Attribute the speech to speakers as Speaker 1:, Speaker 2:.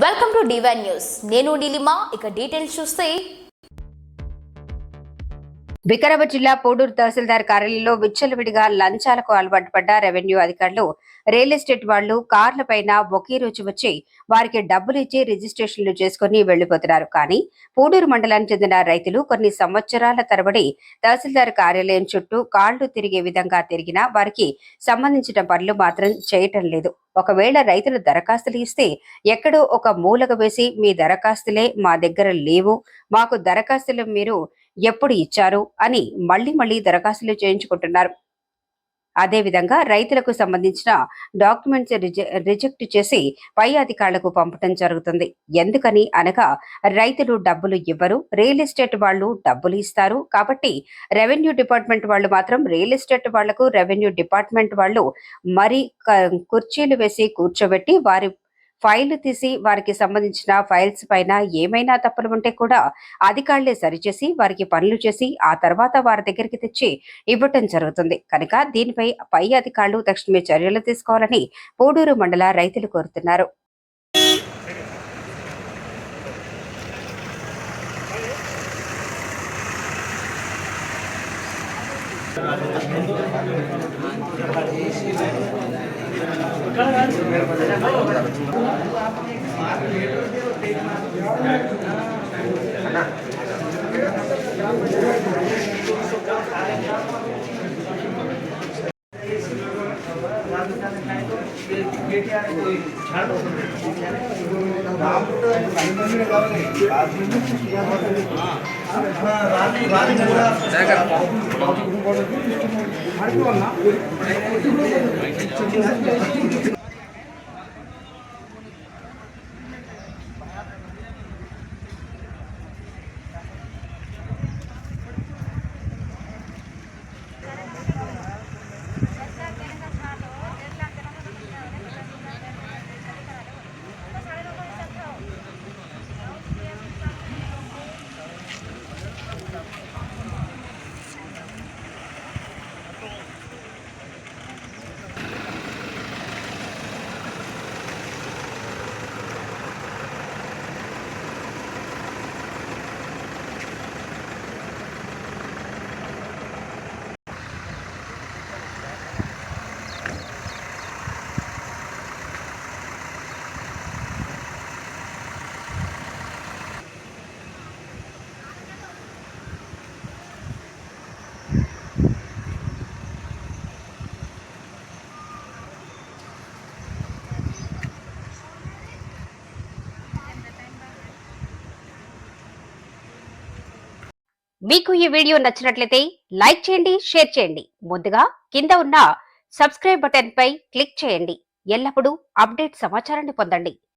Speaker 1: Welcome to divine news. నేను నీలిమా. ఇక details చూస్తే
Speaker 2: వికారాబాద్ జిల్లా పోడూరు తహసీల్దార్ కార్యాలయంలో విచ్చలవిడిగా లంచాలకు అలవాటు పడ్డ రెవెన్యూ అధికారులు రియల్ ఎస్టేట్ వాళ్లు కార్లపైన ఒకే రోజు వచ్చి వారికి డబ్బులు ఇచ్చి రిజిస్ట్రేషన్లు చేసుకుని వెళ్లిపోతున్నారు. కానీ పోడూరు మండలానికి చెందిన రైతులు కొన్ని సంవత్సరాల తరబడి తహసీల్దార్ కార్యాలయం చుట్టూ కాళ్లు తిరిగే విధంగా తిరిగినా వారికి సంబంధించిన పనులు మాత్రం చేయటం లేదు. ఒకవేళ రైతులు దరఖాస్తులు ఇస్తే ఎక్కడో ఒక మూలక వేసి మీ దరఖాస్తులే మా దగ్గర లేవు, మాకు దరఖాస్తులు మీరు ఎప్పుడు ఇచ్చారు అని మళ్లీ దరఖాస్తులు చేయించుకుంటున్నారు. అదేవిధంగా రైతులకు సంబంధించిన డాక్యుమెంట్స్ రిజెక్ట్ చేసి పై అధికారులకు పంపడం జరుగుతుంది. ఎందుకని అనగా రైతులు డబ్బులు ఇవ్వరు, రియల్ ఎస్టేట్ వాళ్ళు డబ్బులు ఇస్తారు. కాబట్టి రెవెన్యూ డిపార్ట్మెంట్ వాళ్ళు మాత్రం రియల్ ఎస్టేట్ వాళ్లకు రెవెన్యూ డిపార్ట్మెంట్ వాళ్ళు మరి కుర్చీలు వేసి కూర్చోబెట్టి వారి ఫైళ్లు తీసి వారికి సంబంధించిన ఫైల్స్ పైన ఏమైనా తప్పులు ఉంటే కూడా అధికారులే సరిచేసి వారికి పనులు చేసి ఆ తర్వాత వారి దగ్గరికి తెచ్చి ఇవ్వటం జరుగుతుంది. కనుక దీనిపై పై అధికారులు తక్షణమే చర్యలు తీసుకోవాలని పోడూరు మండల రైతులు కోరుతున్నారు. మీకు ఈ వీడియో నచ్చినట్లయితే లైక్ చేయండి, షేర్ చేయండి. ముందుగా కింద ఉన్న సబ్స్క్రైబ్ బటన్ పై క్లిక్ చేయండి. ఎల్లప్పుడూ అప్డేట్ సమాచారాన్ని పొందండి.